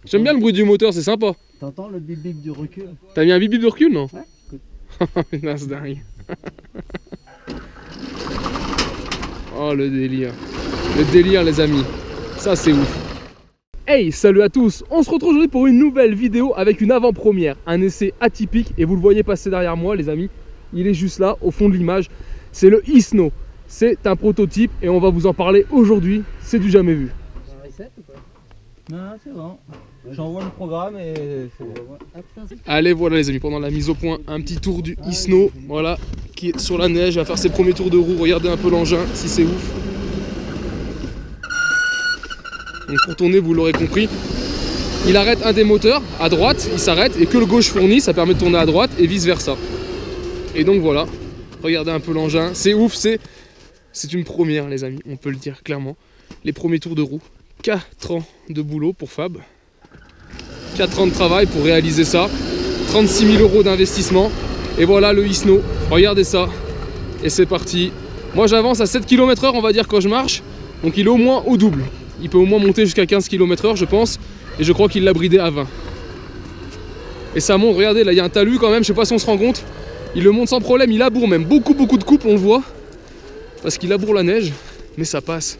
J'aime bien le bruit du moteur, c'est sympa. T'entends le bip bip du recul? T'as mis un bip bip de recul, non? Ouais, écoute. Non, c'est dingue. Oh le délire. Le délire les amis. Ça c'est ouf. Hey, salut à tous. On se retrouve aujourd'hui pour une nouvelle vidéo avec une avant-première. Un essai atypique et vous le voyez passer derrière moi les amis. Il est juste là au fond de l'image. C'est le e-snow. C'est un prototype et on va vous en parler aujourd'hui. C'est du jamais vu. Non, c'est bon. J'envoie le programme et c'est bon. Allez, voilà les amis, pendant la mise au point, un petit tour du e-snow, voilà, qui est sur la neige, il va faire ses premiers tours de roue, regardez un peu l'engin, si c'est ouf. Donc pour tourner, vous l'aurez compris, il arrête un des moteurs, à droite, il s'arrête, et que le gauche fournit, ça permet de tourner à droite, et vice versa. Et donc voilà, regardez un peu l'engin, c'est ouf, c'est une première les amis, on peut le dire clairement. Les premiers tours de roue, 4 ans de boulot pour Fab. 4 ans de travail pour réaliser ça, 36 000 € d'investissement, et voilà le e-snow, regardez ça, et c'est parti. Moi j'avance à 7 km/h on va dire quand je marche, donc il est au moins au double, il peut au moins monter jusqu'à 15 km/h je pense, et je crois qu'il l'a bridé à 20. Et ça monte, regardez là il y a un talus quand même, je sais pas si on se rend compte, il le monte sans problème, il laboure même, beaucoup de coupes on le voit, parce qu'il laboure la neige, mais ça passe.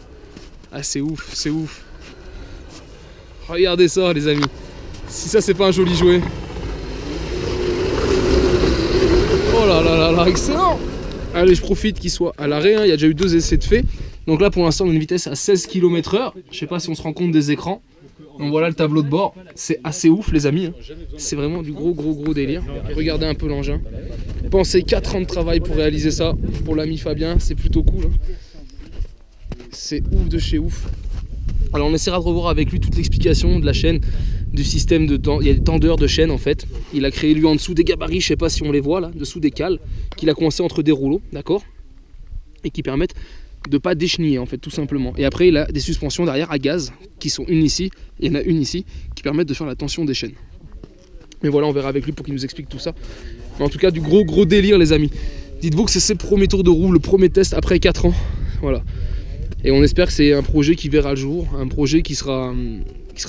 Ah c'est ouf, c'est ouf. Regardez ça les amis. Si ça c'est pas un joli jouet. Oh là là là là, excellent. Allez, je profite qu'il soit à l'arrêt, hein. Il y a déjà eu 2 essais de fait. Donc là pour l'instant on a une vitesse à 16 km/h. Je sais pas si on se rend compte des écrans. Donc voilà le tableau de bord. C'est assez ouf les amis, hein. C'est vraiment du gros délire. Regardez un peu l'engin. Pensez 4 ans de travail pour réaliser ça. Pour l'ami Fabien, c'est plutôt cool, hein. C'est ouf de chez ouf. Alors on essaiera de revoir avec lui toute l'explication de la chaîne, du système de temps. Il y a des tendeurs de chaîne en fait. Il a créé lui en dessous des gabarits, je sais pas si on les voit là, dessous des cales, qu'il a coincé entre des rouleaux, d'accord, et qui permettent de pas décheniller en fait tout simplement. Et après il a des suspensions derrière à gaz qui sont une ici, et il y en a une ici qui permettent de faire la tension des chaînes. Mais voilà, on verra avec lui pour qu'il nous explique tout ça. Mais en tout cas du gros délire les amis. Dites-vous que c'est ses premiers tours de roue, le premier test après 4 ans. Voilà. Et on espère que c'est un projet qui verra le jour, un projet qui sera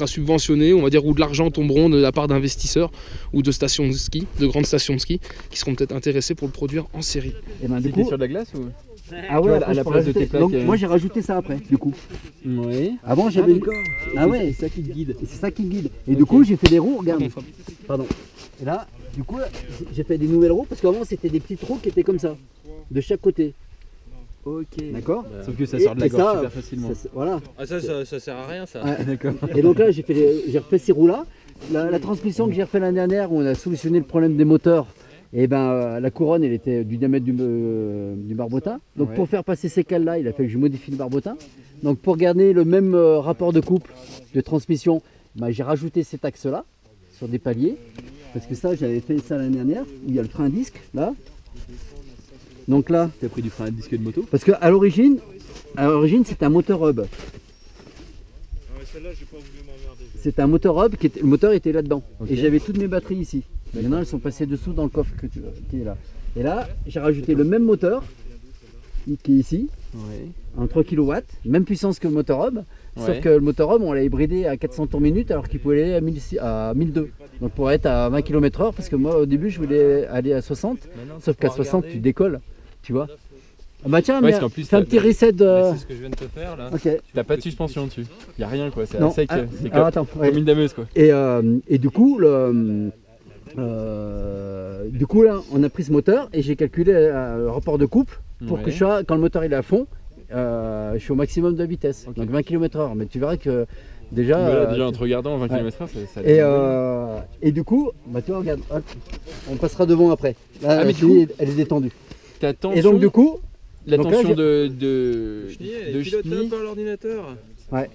subventionné, on va dire, où de l'argent tomberont de la part d'investisseurs ou de stations de ski, de grandes stations de ski, qui seront peut-être intéressés pour le produire en série. Et ben, C'était sur de la glace ou? Ah ouais, à la place de tes plaques. Donc moi j'ai rajouté ça après, du coup. Oui. Avant j'avais. Ah ouais, c'est ça qui te guide. c'est ça qui me guide. Et du coup j'ai fait des roues, regarde. Pardon. Et là, du coup, j'ai fait des nouvelles roues parce qu'avant c'était des petites roues qui étaient comme ça, de chaque côté. Ok. D'accord. Sauf que ça sort de la gorge super facilement. Voilà. Ah ça sert à rien ça. Ouais. D'accord. Et donc là j'ai refait ces roues là. La transmission que j'ai refait l'année dernière où on a solutionné le problème des moteurs, et ben la couronne elle était du diamètre du barbotin. Donc Ouais. pour faire passer ces cales là, il a fallu que je modifie le barbotin. Donc pour garder le même rapport de couple de transmission, ben, j'ai rajouté cet axe là sur des paliers. Parce que ça j'avais fait ça l'année dernière, où il y a le frein à disque là. Donc là, T'as pris du frein à disque de moto? parce qu'à l'origine c'était un moteur hub. C'était un moteur hub, le moteur était là-dedans. Ok. Et j'avais toutes mes batteries ici. Maintenant elles sont passées dessous dans le coffre qui est là. Et là, j'ai rajouté le même moteur qui est ici, Ouais. en 3 kW, même puissance que le moteur hub. Sauf Ouais. que le moteur hub, on l'a hybridé à 400 tours minute alors qu'il pouvait aller à 1002. Donc pour être à 20 km/h, parce que moi au début je voulais aller à 60. Sauf qu'à 60 tu décolles, tu vois. Ah bah tiens, Ouais, mais parce qu'en plus, fais un t'as- petit reset de... C'est ce que je viens de te faire là. Ok. T'as pas de suspension dessus. Y'a rien quoi, c'est Non. à sec. Ah, C'est alors attends, ouais. comme une dameuse quoi. Et du coup, là, on a pris ce moteur et j'ai calculé le rapport de couple pour que Ouais. je sois, quand le moteur il est à fond, je suis au maximum de vitesse, Ok. donc 20 km/h. Mais tu verras que déjà. Voilà, déjà en te regardant 20 km/h, ça a et, l'air et du coup, bah tu vois, regarde, hop, on passera devant après. Là, Ah, mais je du te dis, elle est détendue. Ta tension, Et donc du coup, la donc là, tension j'ai- de Elle est pilotée chenille, par l'ordinateur.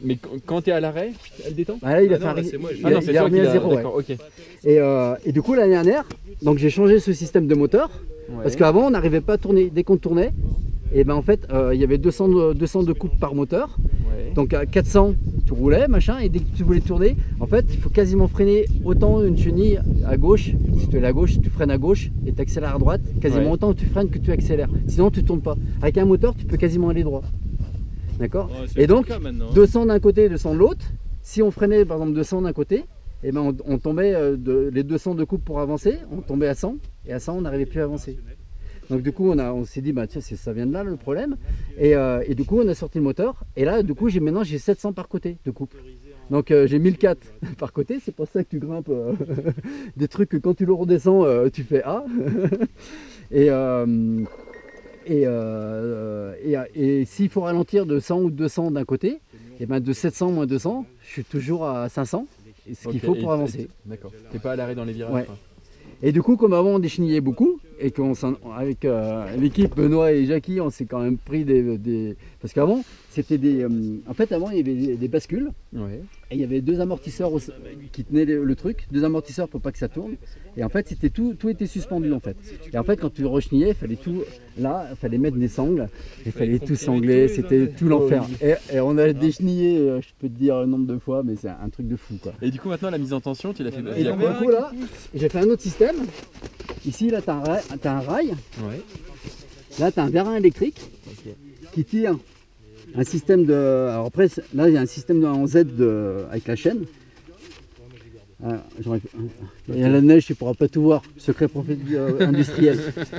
mais quand t'es à l'arrêt, elle détend? bah là, il a Ah fait non, un là, ri- c'est moi, il je- a- Ah non, il c'est a toi remis qui à l'as. zéro. Ouais. D'accord, ok. Et du coup, l'année dernière, donc j'ai changé ce système de moteur. Parce qu'avant on n'arrivait pas à tourner, dès qu'on tournait, et ben en fait il y avait 200 de coups par moteur, Ouais. donc à 400 tu roulais machin, et dès que tu voulais tourner, en fait il faut quasiment freiner autant une chenille à gauche, si tu es à gauche tu freines à gauche et tu accélères à droite, quasiment Ouais. autant que tu freines que tu accélères, sinon tu tournes pas. Avec un moteur tu peux quasiment aller droit, d'accord. Ouais, c'est Et donc le cas maintenant, hein. 200 d'un côté, 200 de l'autre, si on freinait par exemple 200 d'un côté, et ben on tombait les 200 de coupe pour avancer, on tombait à 100 et à 100 on n'arrivait plus à avancer. Donc du coup on s'est dit bah tiens ça vient de là le problème et du coup on a sorti le moteur et là du coup maintenant j'ai 700 par côté de coupe. Donc j'ai 1004 par côté, c'est pour ça que tu grimpes des trucs que quand tu le redescends tu fais A. Et s'il faut ralentir de 100 ou 200 d'un côté, et ben de 700 moins 200, je suis toujours à 500, ce qu'il faut pour avancer. D'accord. T'es pas à l'arrêt dans les virages. Ouais. Et du coup, comme avant on déchenillait beaucoup, et qu'avec l'équipe Benoît et Jackie, on s'est quand même pris des... Parce qu'avant, c'était des... en fait, avant, il y avait des bascules, Ouais. et il y avait 2 amortisseurs qui tenaient le truc, 2 amortisseurs pour pas que ça tourne. Et en fait, c'était tout était suspendu en fait. Et en fait, quand tu rechenillais, il fallait tout... Là, il fallait mettre des sangles, il fallait tout sangler, c'était tout l'enfer. Et on a déchenillé, je peux te dire le nombre de fois, mais c'est un truc de fou quoi. Et du coup, maintenant, la mise en tension, tu l'as fait Et via donc quoi? du coup là, j'ai fait un autre système. Ici là, tu as un rail. Ouais. Là, tu as un vérin électrique qui tire un système de... Alors après, là, il y a un système en Z avec la chaîne. Il y a la neige, tu ne pourras pas tout voir. Secret industriel.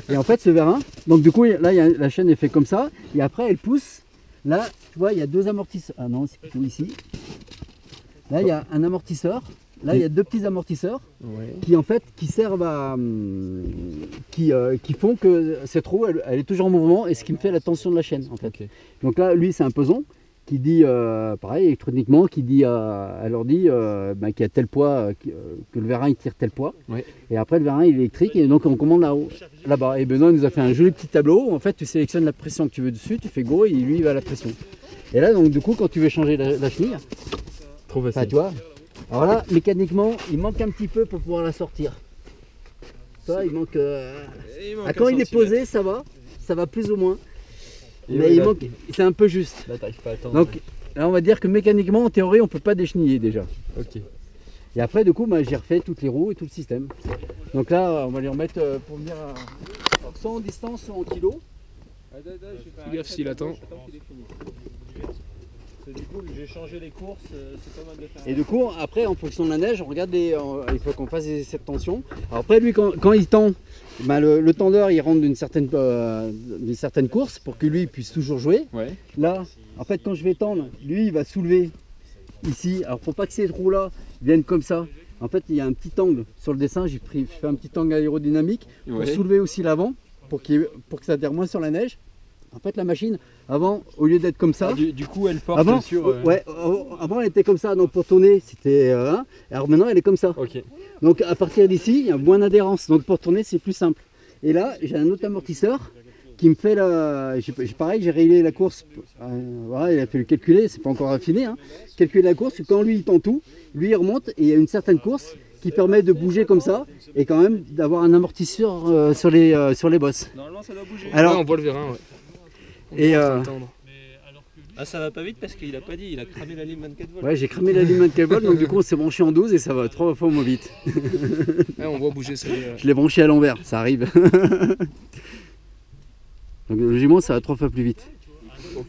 Et en fait, ce vérin, donc du coup, là, la chaîne est faite comme ça. Et après, elle pousse. Là, tu vois, il y a 2 amortisseurs. Ah non, c'est plutôt ici. Là, il y a un amortisseur. Là, il y a 2 petits amortisseurs qui en fait qui servent à qui font que cette roue elle est toujours en mouvement et ce qui me fait la tension de la chaîne en fait. Ok. Donc là, lui c'est un peson qui dit pareil électroniquement qui dit à l'ordi qu'il y a tel poids que le vérin il tire tel poids. Ouais. Et après le vérin il est électrique et donc on commande là-bas. Et Benoît nous a fait un joli petit tableau où en fait tu sélectionnes la pression que tu veux dessus, tu fais go et lui il va à la pression. Et là donc du coup quand tu veux changer la chenille, Trop facile. tu vois. Alors là, mécaniquement, il manque un petit peu pour pouvoir la sortir. Toi, il manque. Quand il est posé, ça va plus ou moins. Et Mais ouais, il là, manque, c'est un peu juste. Là, t'arrives pas à attendre. Donc là, on va dire que mécaniquement, en théorie, on peut pas décheniller déjà. Ok. Et après, du coup, j'ai refait toutes les roues et tout le système. Donc là, on va les remettre pour venir alors, soit en distance, soit en kilos. Fais gaffe s'il attend. Du coup, j'ai changé les courses, c'est pas mal de faire. Et du coup, après, en fonction de la neige, on regarde il faut qu'on fasse des essais de tension. Alors après, lui, quand il tend, le tendeur, il rentre d'une certaine course pour que lui puisse toujours jouer. Ouais. Là, en fait, quand je vais tendre, lui, il va soulever ici. Alors pour pas que ces trous-là viennent comme ça, en fait, il y a un petit angle sur le dessin. J'ai fait un petit angle aérodynamique pour Ouais. soulever aussi l'avant, pour que ça adhère moins sur la neige. En fait, la machine, avant, au lieu d'être comme ça, Ah, du coup, elle porte avant, sur. avant elle était comme ça, donc pour tourner c'était alors maintenant elle est comme ça. Ok. Donc à partir d'ici il y a moins d'adhérence, donc pour tourner c'est plus simple. Et là j'ai un autre amortisseur qui me fait pareil, j'ai réglé la course, voilà, il a fait le calculer, c'est pas encore affiné, calculer la course, quand lui il tend tout, lui il remonte et il y a une certaine course qui permet de bouger comme ça et quand même d'avoir un amortisseur sur les bosses. Normalement, ça doit bouger. Alors, on voit le vérin, ouais. On Et, commence à entendre. Ah, ça va pas vite parce qu'il a pas dit, il a cramé la lime 24 volts. ouais, j'ai cramé la ligne de câble, donc du coup on s'est branché en 12 et ça va 3 fois moins vite. Ouais, on voit bouger ça. Je l'ai branché à l'envers, ça arrive. Donc logiquement ça va 3 fois plus vite.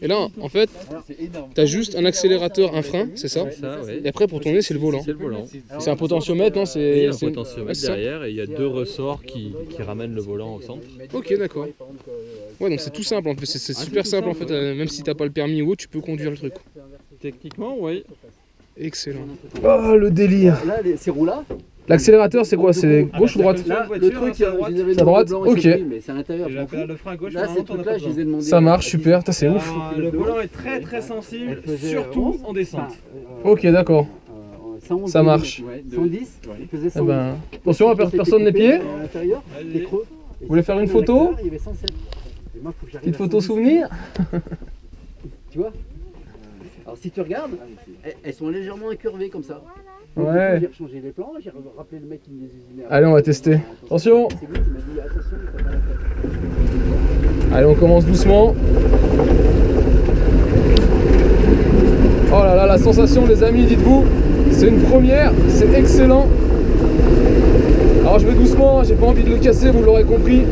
Et là, en fait, t'as juste un accélérateur, un frein, c'est ça? Ça, ouais. Et après, pour tourner, c'est le volant. C'est le volant. C'est un potentiomètre, non? Il y a un Ouais, potentiomètre c'est ça. derrière et il y a 2 ressorts qui ramènent le volant au centre. Ok, d'accord. Ouais, donc c'est tout simple, en fait. C'est super simple, en fait. Même si t'as pas le permis ou autre, tu peux conduire le truc. Techniquement, oui. Excellent. Oh, le délire. Là, ces roues-là, L'accélérateur, c'est quoi? C'est gauche ou droite? là, le truc, je les avais C'est à droite. blanc et Ok. c'est gris, mais c'est à l'intérieur. je m'en fous. Le frein à gauche, Là, ces trucs-là, je les ai demandé. Ça marche, super. Putain, c'est ouf. Le volant est très très sensible, Elle faisait surtout 11, en descente. Ok, d'accord. 111 Ça marche. ouais, 110, il faisait Eh 110. ben, attention, personne les pieds. À l'intérieur, Vas-y. les creux. Vous voulez faire une photo? Il y avait 107. Et moi, faut que j'arrive Petite à photo 110. souvenir? Tu vois? Alors si tu regardes, elles sont légèrement incurvées comme ça. Ouais. J'ai changé les plans, j'ai rappelé le mec qui me les usinait. Allez, on va tester. Attention. C'est lui qui m'a dit attention, t'as pas la tête. Allez, on commence doucement. Oh là là, la sensation, les amis, dites-vous, c'est une première, c'est excellent. Alors je vais doucement, j'ai pas envie de le casser, vous l'aurez compris.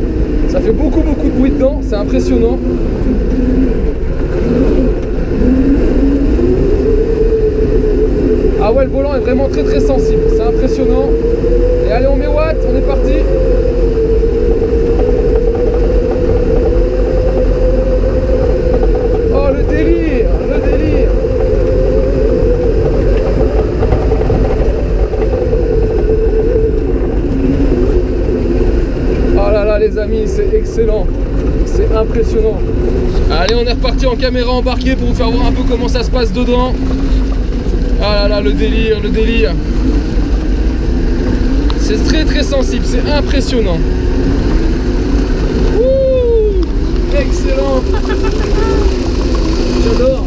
Ça fait beaucoup de bruit dedans, c'est impressionnant. Ah ouais, ouais, le volant est vraiment très sensible, c'est impressionnant. Et allez, on met Watt, on est parti. Oh le délire, le délire. Oh là là les amis, c'est excellent, c'est impressionnant. Allez, on est reparti en caméra embarquée pour vous faire voir un peu comment ça se passe dedans. Ah là là, le délire, le délire. C'est très sensible, c'est impressionnant. Ouh, excellent. J'adore.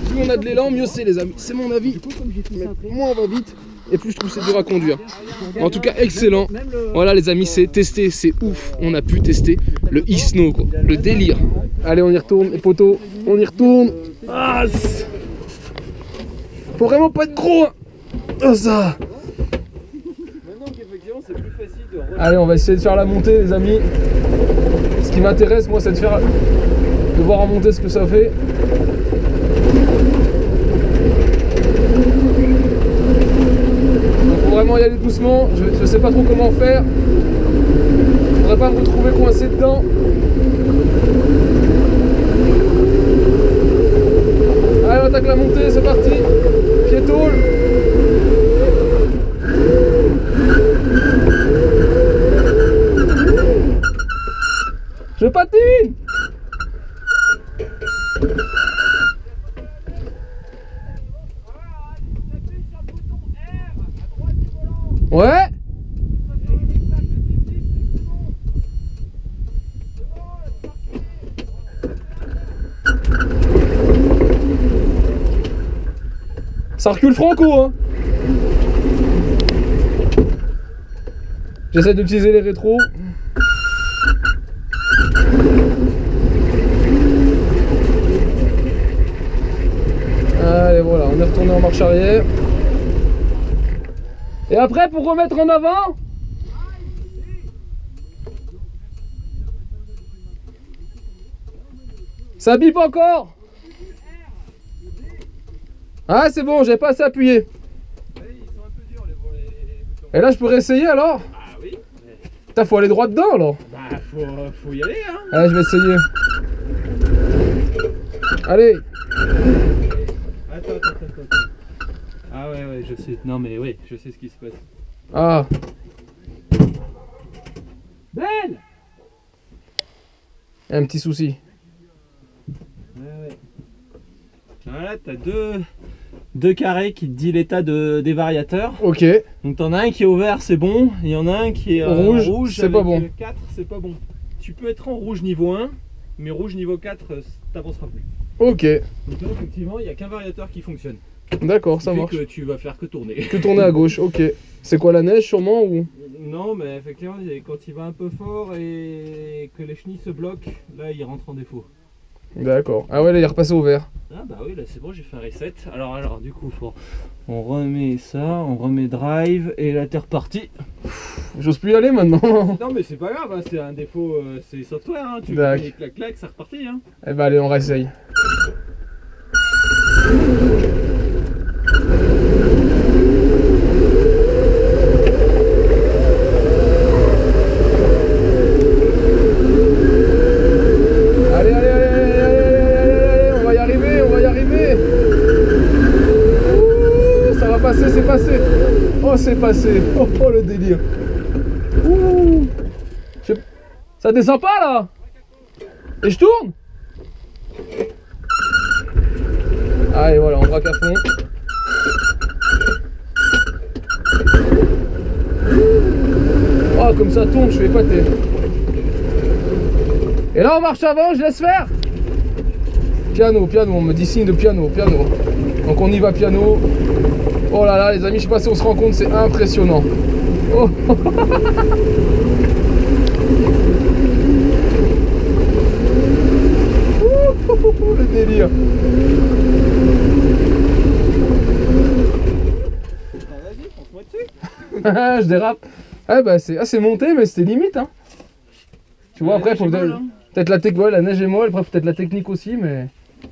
Plus on a de l'élan, mieux c'est les amis. C'est mon avis. Mais moins on va vite et plus je trouve c'est dur à conduire. En tout cas, excellent. Voilà les amis, c'est testé, c'est ouf. On a pu tester le e-snow, quoi. Le délire. Allez, on y retourne, les poteaux. On y retourne. Ah, faut vraiment pas être gros. Hein. Oh, ça. Allez, on va essayer de faire la montée, les amis. Ce qui m'intéresse, moi, c'est de voir en montée ce que ça fait. Donc, faut vraiment y aller doucement. Je sais pas trop comment faire. Je voudrais pas me retrouver coincé dedans. Allez, on attaque la montée, c'est parti. Piétole. Je patine. Ouais. Ça recule franco, hein. J'essaie d'utiliser les rétros. Allez, voilà, on est retourné en marche arrière. Et après, pour remettre en avant, ça bip encore. Ah, c'est bon, j'avais pas assez appuyé. Et là, je peux réessayer alors? Ah oui. Putain, faut aller droit dedans alors. Bah, faut y aller, hein. Allez, je vais essayer. Allez. Attends. Ah ouais, je sais. Non mais ouais, je sais ce qui se passe. Ah. Belle. Il y a un petit souci. Ouais. Voilà, t'as deux carrés qui te disent l'état des variateurs. Ok. Donc t'en as un qui est au vert, c'est bon. Il y en a un qui est rouge, c'est pas bon. 4, c'est pas bon. Tu peux être en rouge niveau 1, mais rouge niveau 4, t'avanceras plus. Ok. Donc là, effectivement, il n'y a qu'un variateur qui fonctionne. D'accord, ça marche. Que tu vas faire que tourner. Que tourner à gauche, ok. C'est quoi, la neige sûrement ou? Non, mais effectivement, quand il va un peu fort et que les chenilles se bloquent, là il rentre en défaut. D'accord. Ah ouais, là il est repassé au vert. Ah bah oui, là c'est bon, j'ai fait un reset. Alors du coup, on remet ça, on remet drive et là t'es reparti. J'ose plus y aller maintenant. Non mais c'est pas grave, hein, c'est un défaut, c'est software, hein. Tu D'accord. fais clac, c'est reparti. Hein. Eh bah allez, on réessaye. C'est passé. Oh, c'est passé. Oh, le délire. Ouh. Ça descend pas là. Et je tourne. Allez, voilà, on braque à fond. Oh, comme ça tourne, je suis épaté. Et là, on marche avant, je laisse faire. Piano, on me dit signe de piano. Donc on y va piano. Oh là là les amis, je sais pas si on se rend compte, c'est impressionnant. Oh. Le délire. Vas-y, fonce-moi dessus. Je dérape. Ah bah c'est monté mais c'était limite hein. Tu vois, après faut peut-être la technique, ouais, la neige est molle, après peut-être la technique aussi mais...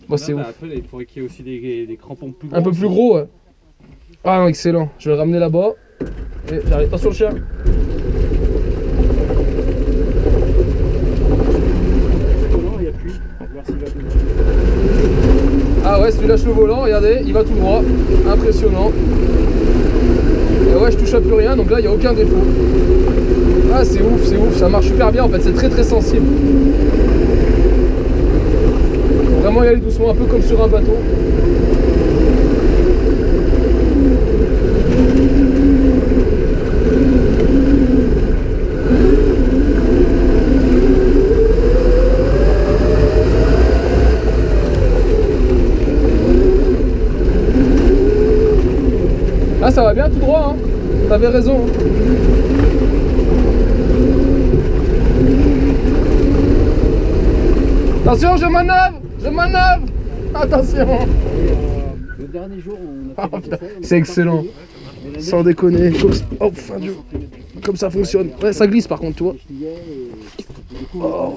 Bon, c'est ouf. Après, il faudrait qu'il y ait aussi des crampons plus gros. Un peu plus gros, ouais. Ah non, excellent. Je vais le ramener là-bas. Et j'arrive. Attention le chien. Ah ouais, si tu lâches le volant, regardez, il va tout droit. Impressionnant. Et ouais, je touche à plus rien, donc là, il n'y a aucun défaut. Ah, c'est ouf, ça marche super bien en fait, c'est très sensible. Faut vraiment y aller doucement, un peu comme sur un bateau. Ah, ça va bien tout droit, hein. T'avais raison. Attention, je manœuvre. Attention. Le dernier jour, on a fait c'est excellent. Sans déconner. Oh, fin Dieu. Comme ça fonctionne. Ouais, ça glisse par contre, tu vois. Oh,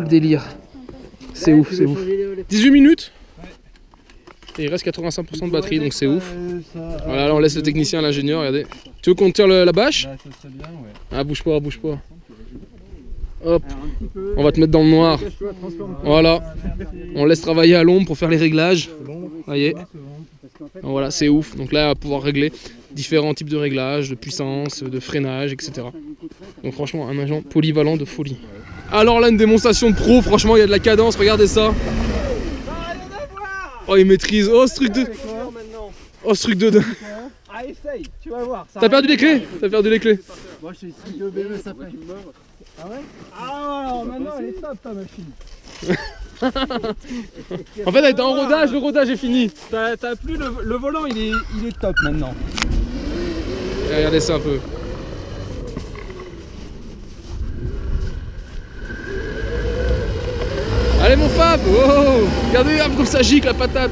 le délire. C'est ouf. 18 minutes. Et il reste 85% de batterie, donc c'est ouf. Voilà, là on laisse le technicien, l'ingénieur, regardez. Tu veux qu'on tire la bâche? Ça serait bien, ouais. Ah, bouge pas. Hop, on va te mettre dans le noir. Voilà, on laisse travailler à l'ombre pour faire les réglages. Voyez. Donc voilà, c'est ouf. Donc là, on va pouvoir régler différents types de réglages, de puissance, de freinage, etc. Donc franchement, un agent polyvalent de folie. Alors là, une démonstration de pro, franchement, il y a de la cadence, regardez ça. Oh, il maîtrise. Oh, ce truc de... Oh, ce truc de... Ah, essaye, tu vas voir. T'as perdu les clés? Moi, je suis de BMS après. Ah ouais? Ah, alors maintenant, elle est top ta machine. En fait, elle était en rodage, le rodage est fini. T'as plus le volant, il est top maintenant. Et regardez ça un peu. Allez mon Fab, oh, regardez comme ça gicle la patate.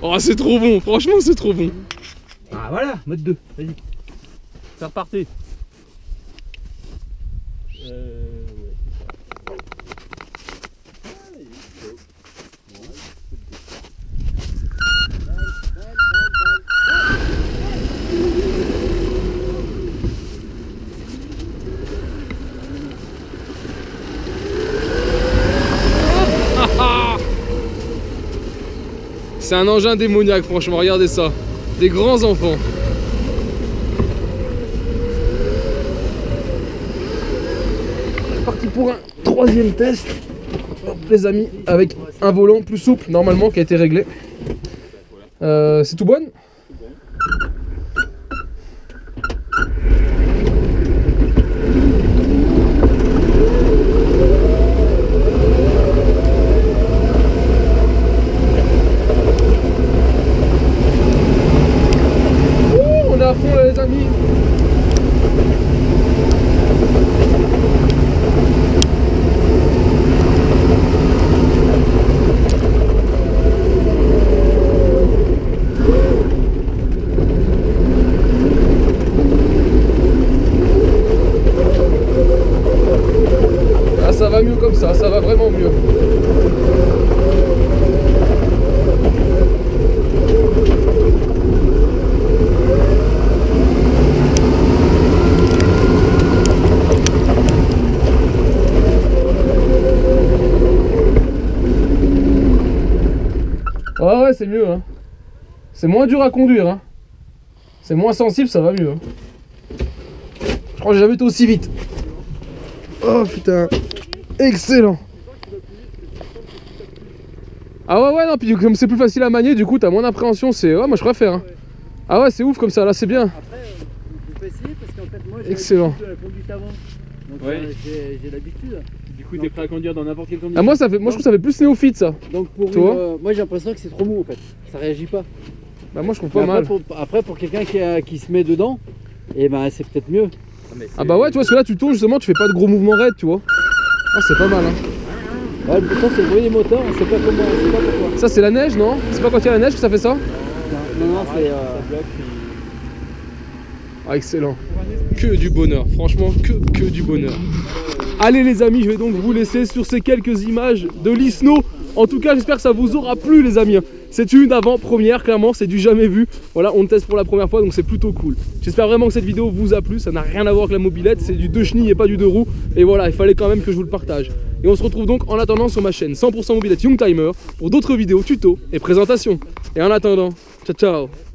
Oh, c'est trop bon, franchement c'est trop bon. Ah voilà, mode 2, vas-y. C'est reparti. C'est un engin démoniaque, franchement, regardez ça. Des grands enfants. C'est parti pour un troisième test. Hop, les amis, avec un volant plus souple, normalement, qui a été réglé. C'est tout bon? À fond là, les amis. Ah, ça va mieux comme ça va vraiment mieux. Ouais, c'est mieux, hein. C'est moins dur à conduire, hein. C'est moins sensible, ça va mieux, hein. Je crois que j'ai jamais été aussi vite. Oh putain, excellent. Ah ouais, non, puis comme c'est plus facile à manier, du coup t'as moins d'appréhension, c'est... Ouais, moi je préfère, hein. Ah ouais, c'est ouf comme ça, là c'est bien. Après, vous pouvez essayer parce qu'en fait, moi j'ai Excellent. la conduite avant. Donc Ouais. j'ai l'habitude. Du coup, t'es prêt à conduire dans n'importe quelle condition. Ah, moi je trouve que ça fait plus néophyte ça. Donc pour Tu vois moi j'ai l'impression que c'est trop mou en fait. Ça réagit pas. Bah moi je trouve pas Mais mal. après pour quelqu'un qui se met dedans, et ben c'est peut-être mieux. Ah bah ouais, tu vois, parce que là tu tournes justement, tu fais pas de gros mouvements raides, tu vois. Ah, c'est pas mal, hein. Ouais, le bouton c'est le bruit des moteurs, on sait pas comment, on sait pas pourquoi. Ça c'est la neige, non? C'est pas quand il y a la neige que ça fait ça? Non, c'est... Ah, excellent. Que du bonheur, franchement, que du bonheur. Allez les amis, je vais donc vous laisser sur ces quelques images de l'Isno. En tout cas, j'espère que ça vous aura plu les amis. C'est une avant-première, clairement, c'est du jamais vu. Voilà, on le teste pour la première fois, donc c'est plutôt cool. J'espère vraiment que cette vidéo vous a plu, ça n'a rien à voir avec la mobilette, c'est du 2 chenilles et pas du 2 roues. Et voilà, il fallait quand même que je vous le partage. Et on se retrouve donc en attendant sur ma chaîne 100% mobilette Youngtimer pour d'autres vidéos, tutos et présentations. Et en attendant, ciao ciao.